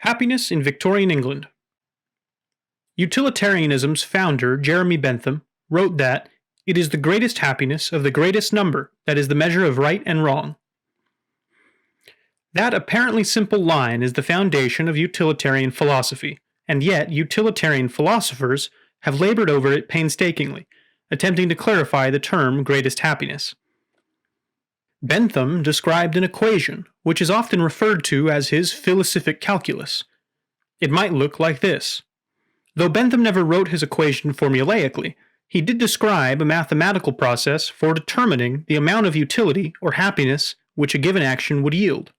Happiness in Victorian England. Utilitarianism's founder, Jeremy Bentham, wrote that it is the greatest happiness of the greatest number that is the measure of right and wrong. That apparently simple line is the foundation of utilitarian philosophy, and yet utilitarian philosophers have labored over it painstakingly, attempting to clarify the term greatest happiness. Bentham described an equation, which is often referred to as his philosophic calculus. It might look like this. Though Bentham never wrote his equation formulaically, he did describe a mathematical process for determining the amount of utility or happiness which a given action would yield.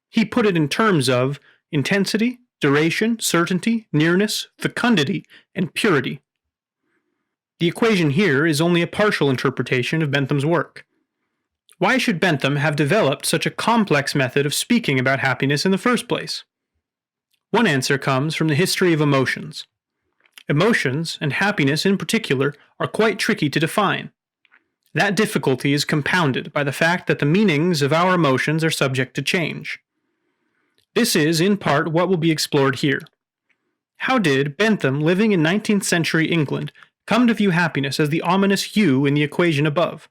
He put it in terms of intensity, duration, certainty, nearness, fecundity, and purity. The equation here is only a partial interpretation of Bentham's work. Why should Bentham have developed such a complex method of speaking about happiness in the first place? One answer comes from the history of emotions. Emotions, and happiness in particular, are quite tricky to define. That difficulty is compounded by the fact that the meanings of our emotions are subject to change. This is, in part, what will be explored here. How did Bentham, living in 19th century England, come to view happiness as the ominous U in the equation above?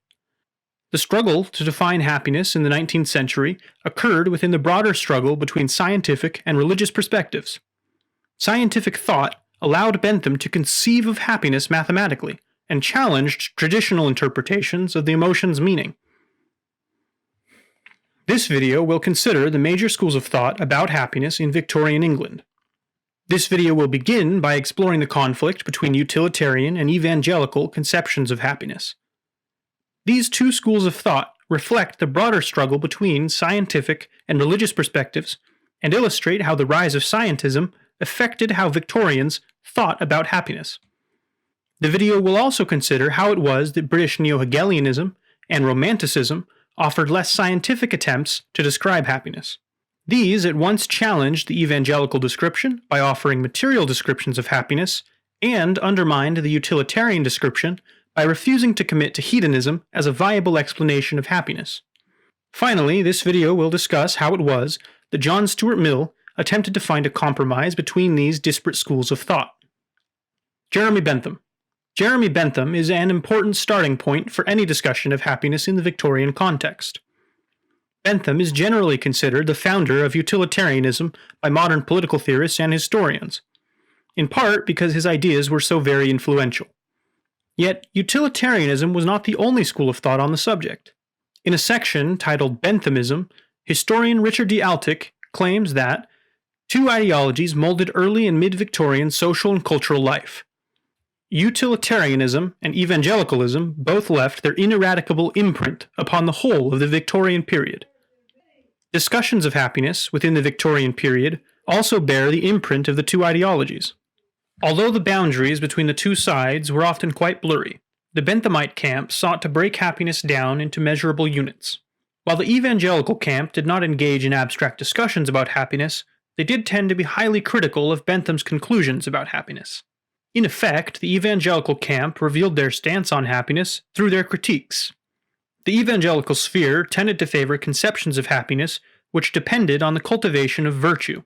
The struggle to define happiness in the 19th century occurred within the broader struggle between scientific and religious perspectives. Scientific thought allowed Bentham to conceive of happiness mathematically and challenged traditional interpretations of the emotion's meaning. This video will consider the major schools of thought about happiness in Victorian England. This video will begin by exploring the conflict between utilitarian and evangelical conceptions of happiness. These two schools of thought reflect the broader struggle between scientific and religious perspectives and illustrate how the rise of scientism affected how Victorians thought about happiness. The video will also consider how it was that British Neo-Hegelianism and Romanticism offered less scientific attempts to describe happiness. These at once challenged the evangelical description by offering material descriptions of happiness and undermined the utilitarian description by refusing to commit to hedonism as a viable explanation of happiness. Finally, this video will discuss how it was that John Stuart Mill attempted to find a compromise between these disparate schools of thought. Jeremy Bentham. Jeremy Bentham is an important starting point for any discussion of happiness in the Victorian context. Bentham is generally considered the founder of utilitarianism by modern political theorists and historians, in part because his ideas were so very influential. Yet, utilitarianism was not the only school of thought on the subject. In a section titled Benthamism, historian Richard D. Altick claims that two ideologies molded early and mid-Victorian social and cultural life. Utilitarianism and evangelicalism both left their ineradicable imprint upon the whole of the Victorian period. Discussions of happiness within the Victorian period also bear the imprint of the two ideologies. Although the boundaries between the two sides were often quite blurry, the Benthamite camp sought to break happiness down into measurable units. While the evangelical camp did not engage in abstract discussions about happiness, they did tend to be highly critical of Bentham's conclusions about happiness. In effect, the evangelical camp revealed their stance on happiness through their critiques. The evangelical sphere tended to favor conceptions of happiness which depended on the cultivation of virtue.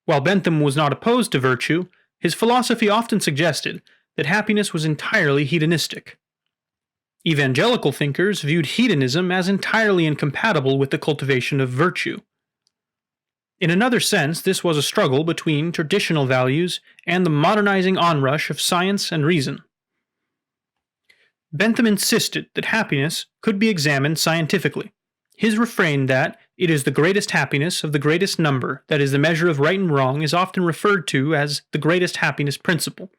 While Bentham was not opposed to virtue, his philosophy often suggested that happiness was entirely hedonistic. Evangelical thinkers viewed hedonism as entirely incompatible with the cultivation of virtue. In another sense, this was a struggle between traditional values and the modernizing onrush of science and reason. Bentham insisted that happiness could be examined scientifically. His refrain that it is the greatest happiness of the greatest number that is the measure of right and wrong is often referred to as the greatest happiness principle.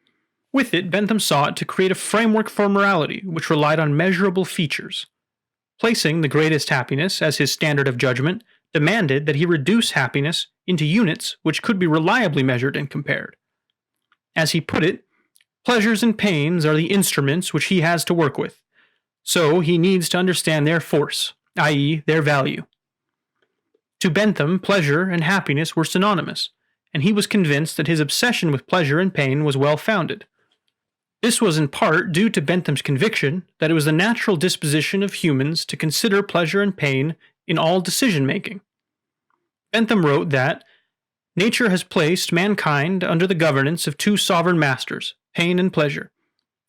With it, Bentham sought to create a framework for morality which relied on measurable features. Placing the greatest happiness as his standard of judgment demanded that he reduce happiness into units which could be reliably measured and compared. As he put it, pleasures and pains are the instruments which he has to work with, so he needs to understand their force, i.e., their value. To Bentham, pleasure and happiness were synonymous, and he was convinced that his obsession with pleasure and pain was well-founded. This was in part due to Bentham's conviction that it was the natural disposition of humans to consider pleasure and pain in all decision-making. Bentham wrote that Nature has placed mankind under the governance of two sovereign masters, pain and pleasure,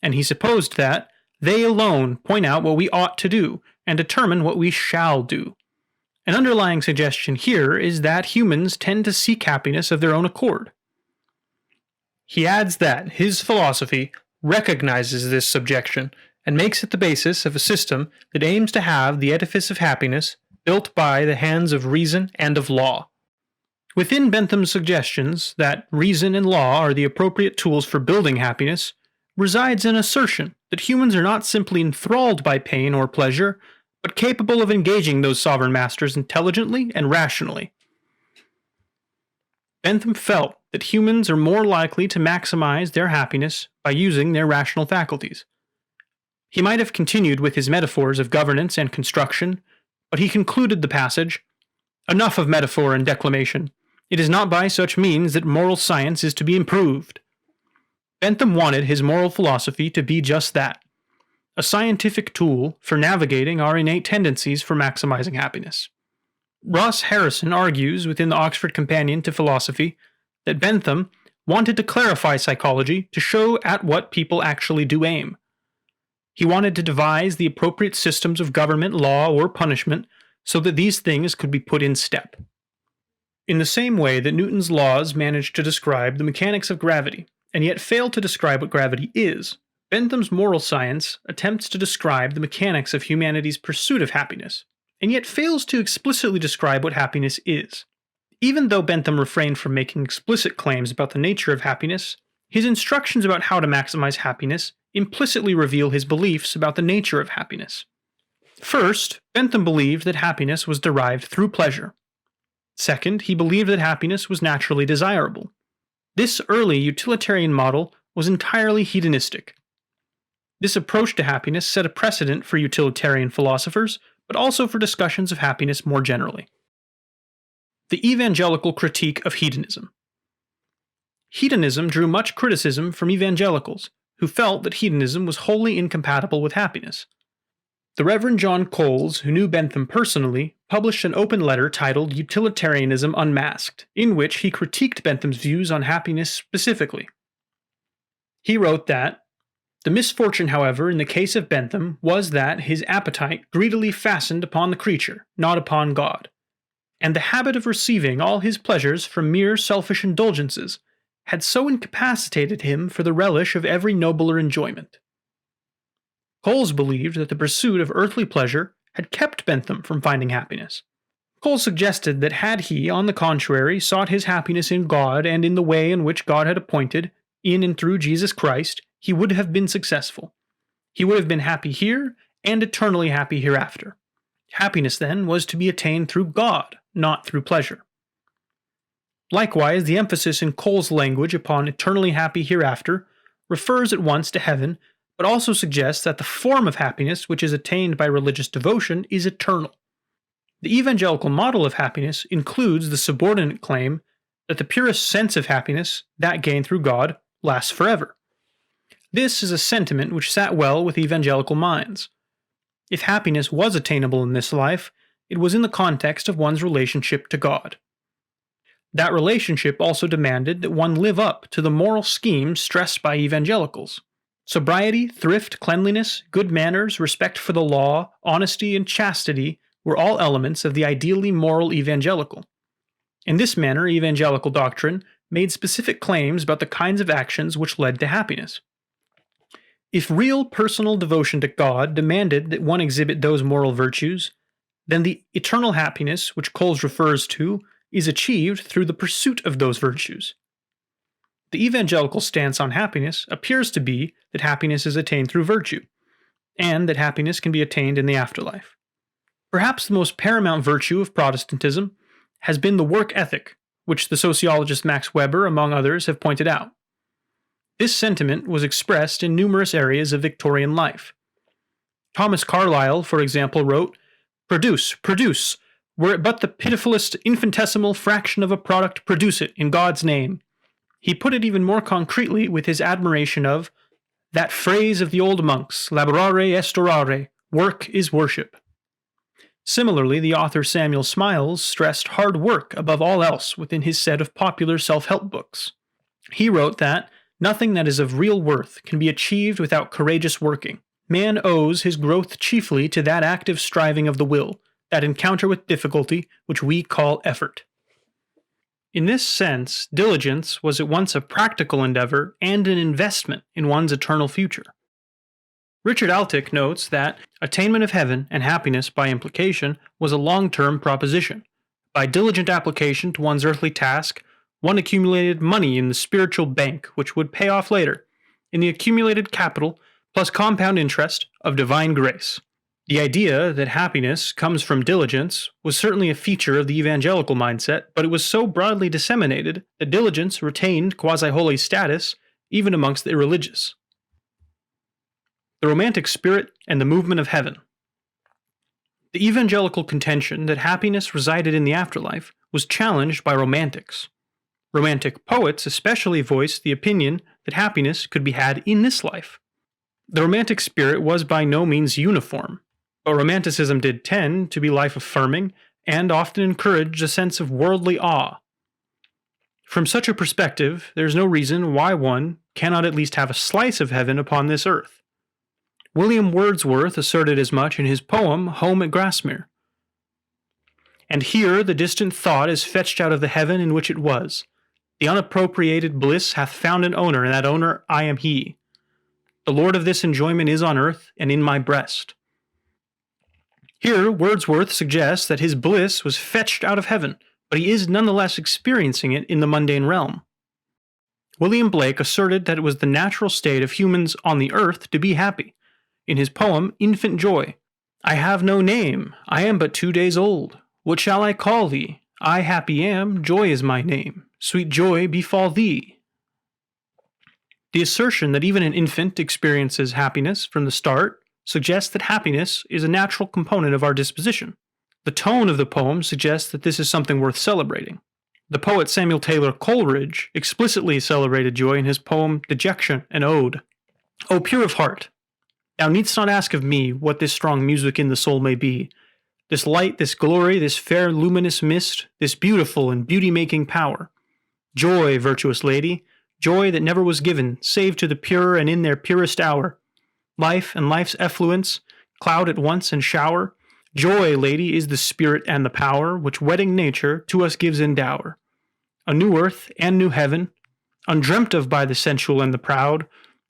and he supposed that they alone point out what we ought to do and determine what we shall do. An underlying suggestion here is that humans tend to seek happiness of their own accord. He adds that his philosophy recognizes this subjection and makes it the basis of a system that aims to have the edifice of happiness built by the hands of reason and of law. Within Bentham's suggestions that reason and law are the appropriate tools for building happiness resides an assertion that humans are not simply enthralled by pain or pleasure, but capable of engaging those sovereign masters intelligently and rationally. Bentham felt that humans are more likely to maximize their happiness by using their rational faculties. He might have continued with his metaphors of governance and construction, but he concluded the passage, "Enough of metaphor and declamation. It is not by such means that moral science is to be improved." Bentham wanted his moral philosophy to be just that, a scientific tool for navigating our innate tendencies for maximizing happiness. Ross Harrison argues within the Oxford Companion to Philosophy that Bentham wanted to clarify psychology to show at what people actually do aim. He wanted to devise the appropriate systems of government, law, or punishment so that these things could be put in step. In the same way that Newton's laws managed to describe the mechanics of gravity, and yet failed to describe what gravity is, Bentham's moral science attempts to describe the mechanics of humanity's pursuit of happiness, and yet fails to explicitly describe what happiness is. Even though Bentham refrained from making explicit claims about the nature of happiness, his instructions about how to maximize happiness implicitly reveal his beliefs about the nature of happiness. First, Bentham believed that happiness was derived through pleasure. Second, he believed that happiness was naturally desirable. This early utilitarian model was entirely hedonistic. This approach to happiness set a precedent for utilitarian philosophers, but also for discussions of happiness more generally. The evangelical critique of hedonism. Hedonism drew much criticism from evangelicals, who felt that hedonism was wholly incompatible with happiness. The Reverend John Coles, who knew Bentham personally, published an open letter titled Utilitarianism Unmasked, in which he critiqued Bentham's views on happiness specifically. He wrote that, "The misfortune, however, in the case of Bentham was that his appetite greedily fastened upon the creature, not upon God, and the habit of receiving all his pleasures from mere selfish indulgences had so incapacitated him for the relish of every nobler enjoyment." Coles believed that the pursuit of earthly pleasure had kept Bentham from finding happiness. Coles suggested that had he, on the contrary, sought his happiness in God and in the way in which God had appointed, in and through Jesus Christ, he would have been successful. He would have been happy here and eternally happy hereafter. Happiness, then, was to be attained through God, not through pleasure. Likewise, the emphasis in Coles' language upon eternally happy hereafter refers at once to heaven, but also suggests that the form of happiness which is attained by religious devotion is eternal. The evangelical model of happiness includes the subordinate claim that the purest sense of happiness, that gained through God, lasts forever. This is a sentiment which sat well with evangelical minds. If happiness was attainable in this life, it was in the context of one's relationship to God. That relationship also demanded that one live up to the moral schemes stressed by evangelicals. Sobriety, thrift, cleanliness, good manners, respect for the law, honesty, and chastity were all elements of the ideally moral evangelical. In this manner, evangelical doctrine made specific claims about the kinds of actions which led to happiness. If real personal devotion to God demanded that one exhibit those moral virtues, then the eternal happiness which Coles refers to is achieved through the pursuit of those virtues. The evangelical stance on happiness appears to be that happiness is attained through virtue, and that happiness can be attained in the afterlife. Perhaps the most paramount virtue of Protestantism has been the work ethic, which the sociologist Max Weber, among others, have pointed out. This sentiment was expressed in numerous areas of Victorian life. Thomas Carlyle, for example, wrote, "Produce, produce, were it but the pitifulest infinitesimal fraction of a product, produce it, in God's name." He put it even more concretely with his admiration of that phrase of the old monks, laborare est orare, work is worship. Similarly, the author Samuel Smiles stressed hard work above all else within his set of popular self-help books. He wrote that nothing that is of real worth can be achieved without courageous working. Man owes his growth chiefly to that active striving of the will, that encounter with difficulty which we call effort. In this sense, diligence was at once a practical endeavor and an investment in one's eternal future. Richard Altick notes that attainment of heaven and happiness by implication was a long-term proposition. By diligent application to one's earthly task, one accumulated money in the spiritual bank which would pay off later, in the accumulated capital plus compound interest of divine grace. The idea that happiness comes from diligence was certainly a feature of the evangelical mindset, but it was so broadly disseminated that diligence retained quasi-holy status even amongst the irreligious. The romantic spirit and the movement of heaven. The evangelical contention that happiness resided in the afterlife was challenged by romantics. Romantic poets especially voiced the opinion that happiness could be had in this life. The romantic spirit was by no means uniform, but romanticism did tend to be life-affirming and often encouraged a sense of worldly awe. From such a perspective, there is no reason why one cannot at least have a slice of heaven upon this earth. William Wordsworth asserted as much in his poem Home at Grasmere. And here the distant thought is fetched out of the heaven in which it was. The unappropriated bliss hath found an owner, and that owner I am he. The Lord of this enjoyment is on earth and in my breast. Here Wordsworth suggests that his bliss was fetched out of heaven, but he is nonetheless experiencing it in the mundane realm. William Blake asserted that it was the natural state of humans on the earth to be happy. In his poem, Infant Joy, I have no name, I am but 2 days old. What shall I call thee? I happy am, joy is my name. Sweet joy befall thee. The assertion that even an infant experiences happiness from the start suggests that happiness is a natural component of our disposition. The tone of the poem suggests that this is something worth celebrating. The poet Samuel Taylor Coleridge explicitly celebrated joy in his poem Dejection and Ode. O pure of heart! Thou needst not ask of me what this strong music in the soul may be, this light, this glory, this fair luminous mist, this beautiful and beauty-making power. Joy, virtuous lady, joy that never was given, save to the pure and in their purest hour. Life and life's effluence, cloud at once and shower. Joy, lady, is the spirit and the power which wedding nature to us gives in dower. A new earth and new heaven, undreamt of by the sensual and the proud.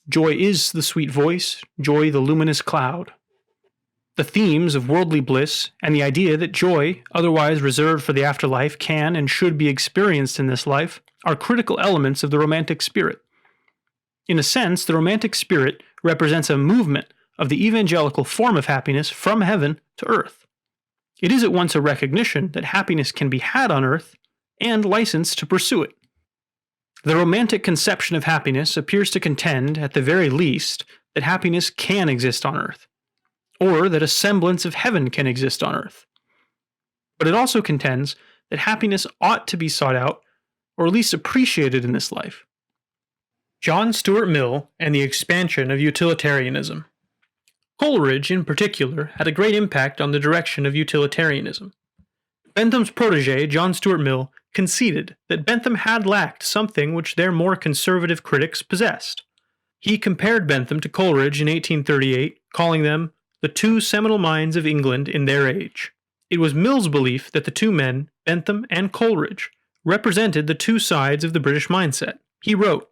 Joy is the sweet voice, joy the luminous cloud. The themes of worldly bliss and the idea that joy, otherwise reserved for the afterlife, can and should be experienced in this life are critical elements of the romantic spirit. In a sense, the romantic spirit represents a movement of the evangelical form of happiness from heaven to earth. It is at once a recognition that happiness can be had on earth and license to pursue it. The romantic conception of happiness appears to contend, at the very least, that happiness can exist on earth, or that a semblance of heaven can exist on earth. But it also contends that happiness ought to be sought out, or at least appreciated in this life. John Stuart Mill and the expansion of utilitarianism. Coleridge, in particular, had a great impact on the direction of utilitarianism. Bentham's protege, John Stuart Mill, conceded that Bentham had lacked something which their more conservative critics possessed. He compared Bentham to Coleridge in 1838, calling them the two seminal minds of England in their age. It was Mill's belief that the two men, Bentham and Coleridge, represented the two sides of the British mindset. He wrote,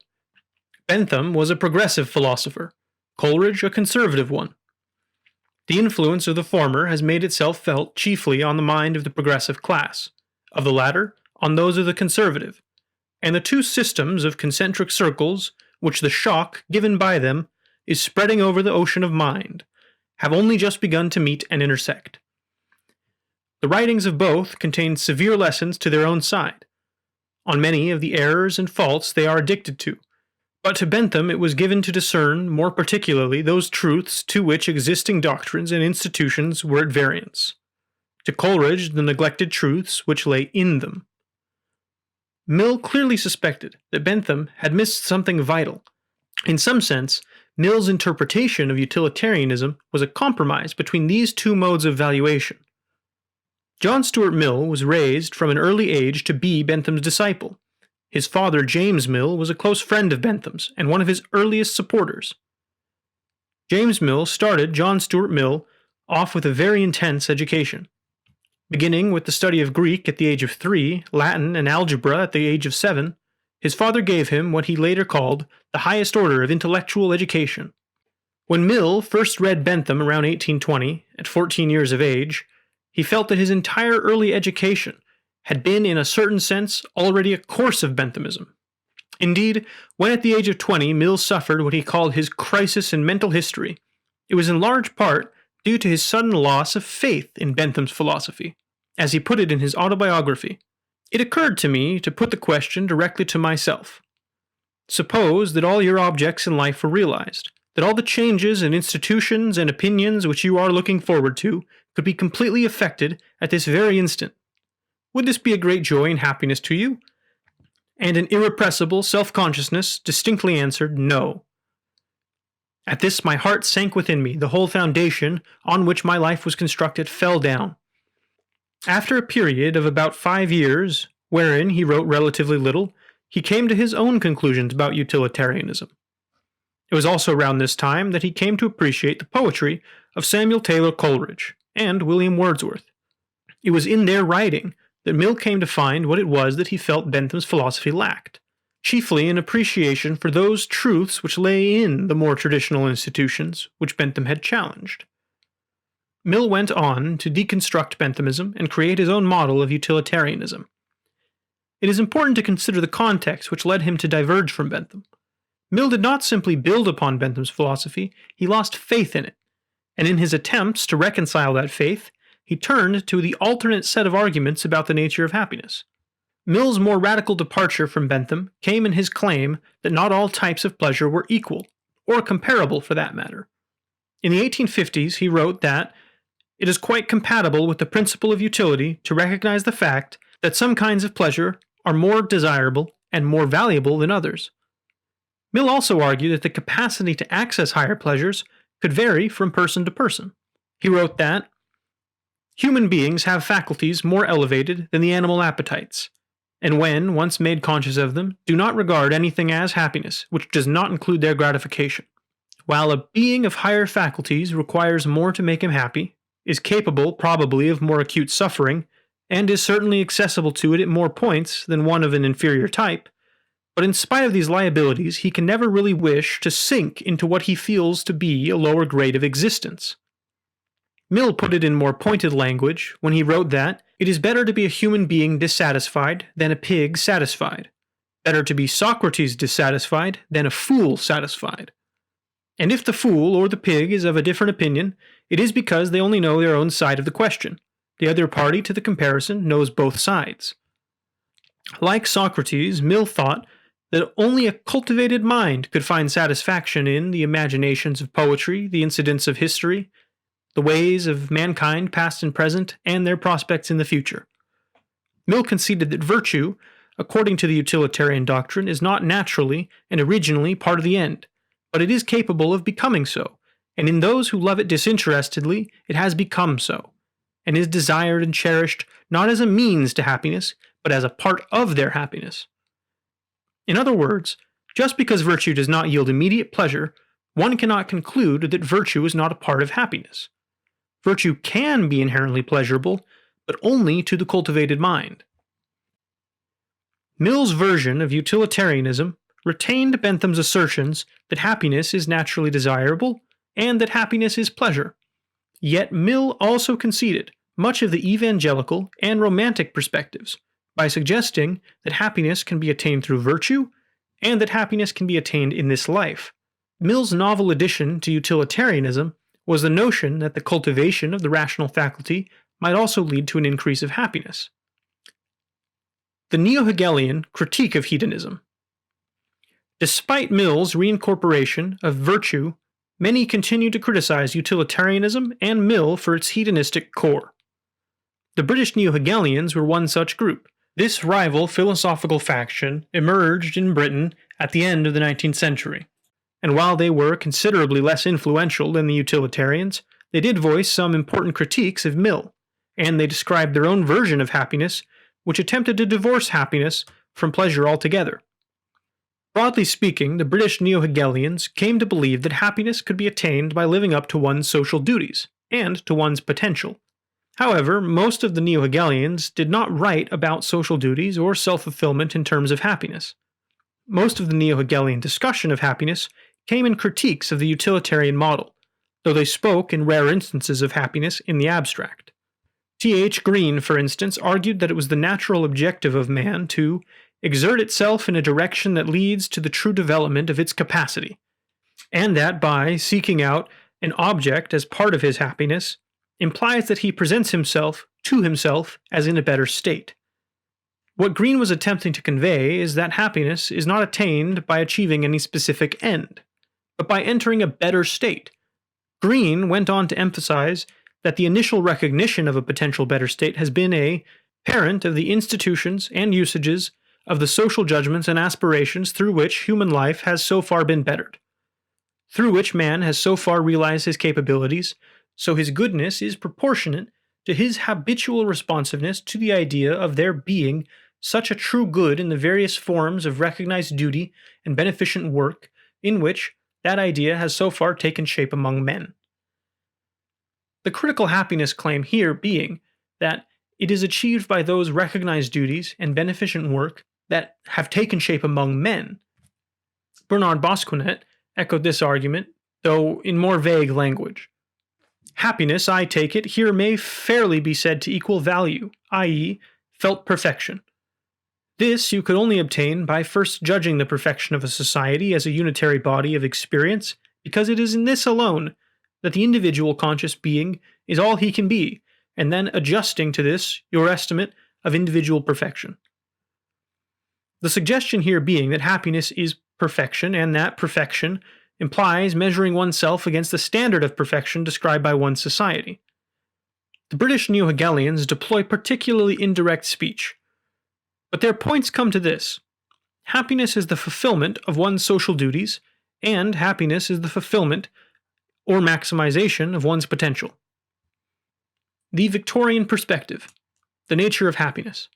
Bentham was a progressive philosopher, Coleridge a conservative one. The influence of the former has made itself felt chiefly on the mind of the progressive class, of the latter on those of the conservative, and the two systems of concentric circles which the shock given by them is spreading over the ocean of mind, have only just begun to meet and intersect. The writings of both contain severe lessons to their own side, on many of the errors and faults they are addicted to, but to Bentham it was given to discern more particularly those truths to which existing doctrines and institutions were at variance, to Coleridge the neglected truths which lay in them. Mill clearly suspected that Bentham had missed something vital. In some sense, Mill's interpretation of utilitarianism was a compromise between these two modes of valuation. John Stuart Mill was raised from an early age to be Bentham's disciple. His father, James Mill, was a close friend of Bentham's and one of his earliest supporters. James Mill started John Stuart Mill off with a very intense education. Beginning with the study of Greek at the age of 3, Latin and algebra at the age of 7, his father gave him what he later called the highest order of intellectual education. When Mill first read Bentham around 1820, at 14 years of age, he felt that his entire early education had been, in a certain sense, already a course of Benthamism. Indeed, when at the age of 20 Mill suffered what he called his crisis in mental history, it was in large part due to his sudden loss of faith in Bentham's philosophy. As he put it in his autobiography, "It occurred to me to put the question directly to myself. Suppose that all your objects in life were realized, that all the changes in institutions and opinions which you are looking forward to could be completely effected at this very instant. Would this be a great joy and happiness to you?" And an irrepressible self-consciousness distinctly answered, "No." At this my heart sank within me, the whole foundation on which my life was constructed fell down. After a period of about 5 years, wherein he wrote relatively little, he came to his own conclusions about utilitarianism. It was also around this time that he came to appreciate the poetry of Samuel Taylor Coleridge and William Wordsworth. It was in their writing that Mill came to find what it was that he felt Bentham's philosophy lacked, chiefly an appreciation for those truths which lay in the more traditional institutions which Bentham had challenged. Mill went on to deconstruct Benthamism and create his own model of utilitarianism. It is important to consider the context which led him to diverge from Bentham. Mill did not simply build upon Bentham's philosophy, he lost faith in it, and in his attempts to reconcile that faith, he turned to the alternate set of arguments about the nature of happiness. Mill's more radical departure from Bentham came in his claim that not all types of pleasure were equal, or comparable for that matter. In the 1850s, he wrote that it is quite compatible with the principle of utility to recognize the fact that some kinds of pleasure are more desirable and more valuable than others. Mill also argued that the capacity to access higher pleasures could vary from person to person. He wrote that human beings have faculties more elevated than the animal appetites, and when once made conscious of them, do not regard anything as happiness which does not include their gratification. While a being of higher faculties requires more to make him happy, is capable probably of more acute suffering, and is certainly accessible to it at more points than one of an inferior type, but in spite of these liabilities, he can never really wish to sink into what he feels to be a lower grade of existence. Mill put it in more pointed language when he wrote that it is better to be a human being dissatisfied than a pig satisfied, better to be Socrates dissatisfied than a fool satisfied. And if the fool or the pig is of a different opinion, it is because they only know their own side of the question. The other party to the comparison knows both sides. Like Socrates, Mill thought that only a cultivated mind could find satisfaction in the imaginations of poetry, the incidents of history, the ways of mankind past and present, and their prospects in the future. Mill conceded that virtue, according to the utilitarian doctrine, is not naturally and originally part of the end, but it is capable of becoming so, and in those who love it disinterestedly, it has become so, and is desired and cherished not as a means to happiness, but as a part of their happiness. In other words, just because virtue does not yield immediate pleasure, one cannot conclude that virtue is not a part of happiness. Virtue can be inherently pleasurable, but only to the cultivated mind. Mill's version of utilitarianism retained Bentham's assertions that happiness is naturally desirable and that happiness is pleasure. Yet Mill also conceded much of the evangelical and romantic perspectives by suggesting that happiness can be attained through virtue and that happiness can be attained in this life. Mill's novel addition to utilitarianism was the notion that the cultivation of the rational faculty might also lead to an increase of happiness. The Neo-Hegelian critique of hedonism. Despite Mill's reincorporation of virtue, many continue to criticize utilitarianism and Mill for its hedonistic core. The British Neo-Hegelians were one such group. This rival philosophical faction emerged in Britain at the end of the 19th century, and while they were considerably less influential than the utilitarians, they did voice some important critiques of Mill, and they described their own version of happiness, which attempted to divorce happiness from pleasure altogether. Broadly speaking, the British Neo-Hegelians came to believe that happiness could be attained by living up to one's social duties, and to one's potential. However, most of the Neo-Hegelians did not write about social duties or self-fulfillment in terms of happiness. Most of the Neo-Hegelian discussion of happiness came in critiques of the utilitarian model, though they spoke in rare instances of happiness in the abstract. T.H. Green, for instance, argued that it was the natural objective of man to exert itself in a direction that leads to the true development of its capacity, and that by seeking out an object as part of his happiness implies that he presents himself to himself as in a better state. What Green was attempting to convey is that happiness is not attained by achieving any specific end, but by entering a better state. Green went on to emphasize that the initial recognition of a potential better state has been a parent of the institutions and usages of the social judgments and aspirations through which human life has so far been bettered, through which man has so far realized his capabilities, so his goodness is proportionate to his habitual responsiveness to the idea of there being such a true good in the various forms of recognized duty and beneficent work in which that idea has so far taken shape among men. The critical happiness claim here being that it is achieved by those recognized duties and beneficent work that have taken shape among men. Bernard Bosquinet echoed this argument, though in more vague language. Happiness, I take it, here may fairly be said to equal value, i.e., felt perfection. This you could only obtain by first judging the perfection of a society as a unitary body of experience, because it is in this alone that the individual conscious being is all he can be, and then adjusting to this your estimate of individual perfection. The suggestion here being that happiness is perfection, and that perfection implies measuring oneself against the standard of perfection described by one's society. The British Neo-Hegelians deploy particularly indirect speech, but their points come to this: happiness is the fulfillment of one's social duties, and happiness is the fulfillment or maximization of one's potential. The Victorian perspective, the nature of happiness.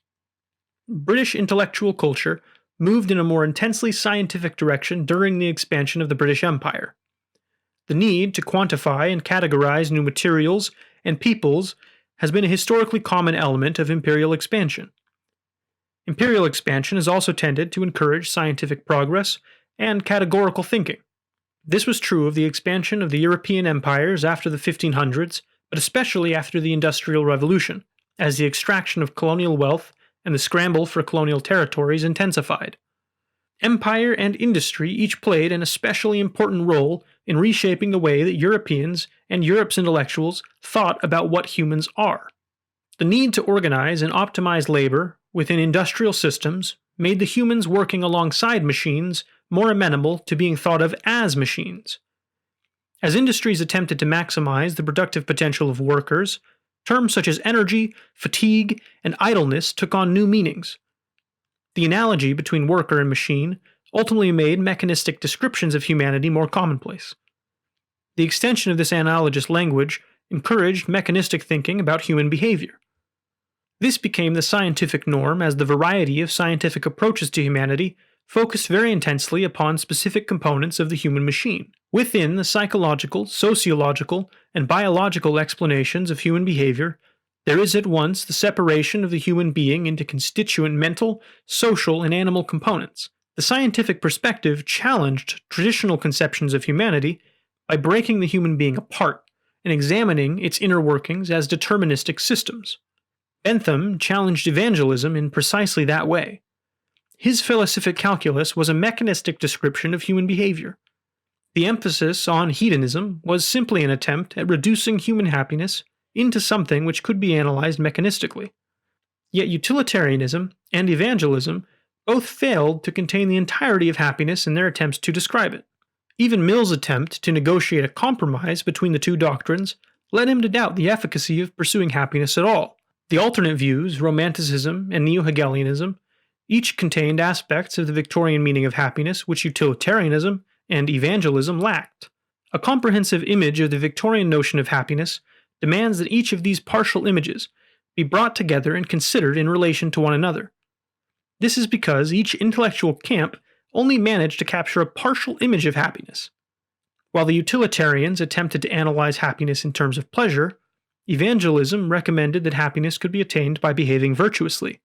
British intellectual culture moved in a more intensely scientific direction during the expansion of the British Empire. The need to quantify and categorize new materials and peoples has been a historically common element of imperial expansion. Imperial expansion has also tended to encourage scientific progress and categorical thinking. This was true of the expansion of the European empires after the 1500s, but especially after the Industrial Revolution, as the extraction of colonial wealth and the scramble for colonial territories intensified. Empire and industry each played an especially important role in reshaping the way that Europeans and Europe's intellectuals thought about what humans are. The need to organize and optimize labor within industrial systems made the humans working alongside machines more amenable to being thought of as machines. As industries attempted to maximize the productive potential of workers, terms such as energy, fatigue, and idleness took on new meanings. The analogy between worker and machine ultimately made mechanistic descriptions of humanity more commonplace. The extension of this analogous language encouraged mechanistic thinking about human behavior. This became the scientific norm as the variety of scientific approaches to humanity focused very intensely upon specific components of the human machine. Within the psychological, sociological, and biological explanations of human behavior, there is at once the separation of the human being into constituent mental, social, and animal components. The scientific perspective challenged traditional conceptions of humanity by breaking the human being apart and examining its inner workings as deterministic systems. Bentham challenged evangelism in precisely that way. His philosophic calculus was a mechanistic description of human behavior. The emphasis on hedonism was simply an attempt at reducing human happiness into something which could be analyzed mechanistically. Yet utilitarianism and evangelism both failed to contain the entirety of happiness in their attempts to describe it. Even Mill's attempt to negotiate a compromise between the two doctrines led him to doubt the efficacy of pursuing happiness at all. The alternate views, Romanticism and Neo-Hegelianism, each contained aspects of the Victorian meaning of happiness which utilitarianism and evangelism lacked. A comprehensive image of the Victorian notion of happiness demands that each of these partial images be brought together and considered in relation to one another. This is because each intellectual camp only managed to capture a partial image of happiness. While the utilitarians attempted to analyze happiness in terms of pleasure, evangelism recommended that happiness could be attained by behaving virtuously.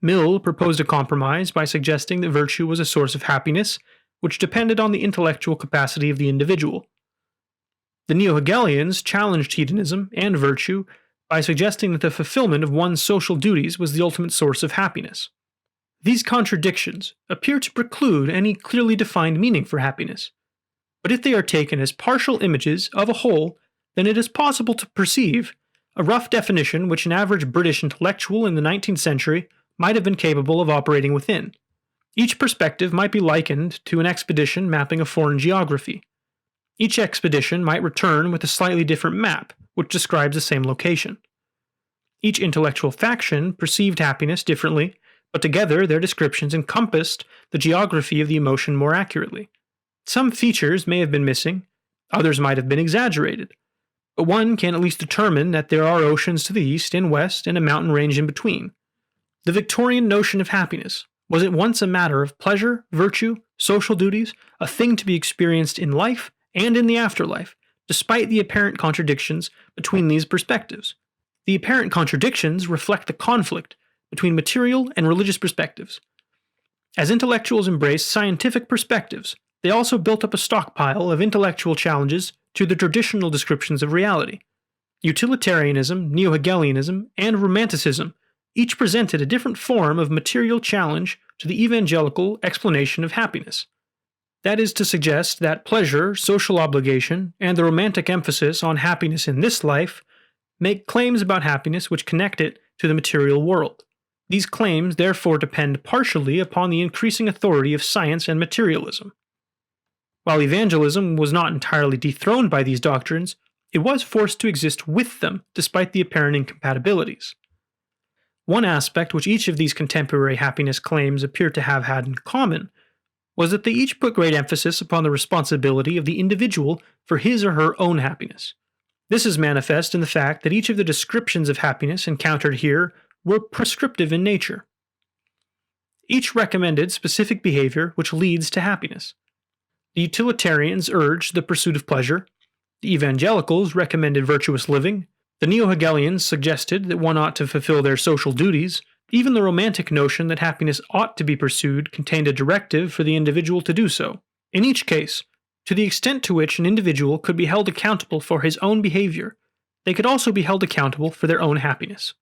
Mill proposed a compromise by suggesting that virtue was a source of happiness, which depended on the intellectual capacity of the individual. The Neo-Hegelians challenged hedonism and virtue by suggesting that the fulfillment of one's social duties was the ultimate source of happiness. These contradictions appear to preclude any clearly defined meaning for happiness, but if they are taken as partial images of a whole, then it is possible to perceive a rough definition which an average British intellectual in the 19th century might have been capable of operating within. Each perspective might be likened to an expedition mapping a foreign geography. Each expedition might return with a slightly different map, which describes the same location. Each intellectual faction perceived happiness differently, but together their descriptions encompassed the geography of the emotion more accurately. Some features may have been missing, others might have been exaggerated, but one can at least determine that there are oceans to the east and west and a mountain range in between. The Victorian notion of happiness was at once a matter of pleasure, virtue, social duties, a thing to be experienced in life and in the afterlife, despite the apparent contradictions between these perspectives. The apparent contradictions reflect the conflict between material and religious perspectives. As intellectuals embraced scientific perspectives, they also built up a stockpile of intellectual challenges to the traditional descriptions of reality. Utilitarianism, Neo-Hegelianism, and Romanticism each presented a different form of material challenge to the evangelical explanation of happiness. That is to suggest that pleasure, social obligation, and the romantic emphasis on happiness in this life make claims about happiness which connect it to the material world. These claims therefore depend partially upon the increasing authority of science and materialism. While evangelism was not entirely dethroned by these doctrines, it was forced to exist with them despite the apparent incompatibilities. One aspect which each of these contemporary happiness claims appear to have had in common was that they each put great emphasis upon the responsibility of the individual for his or her own happiness. This is manifest in the fact that each of the descriptions of happiness encountered here were prescriptive in nature. Each recommended specific behavior which leads to happiness. The utilitarians urged the pursuit of pleasure, the evangelicals recommended virtuous living, the Neo-Hegelians suggested that one ought to fulfill their social duties. Even the romantic notion that happiness ought to be pursued contained a directive for the individual to do so. In each case, to the extent to which an individual could be held accountable for his own behavior, they could also be held accountable for their own happiness.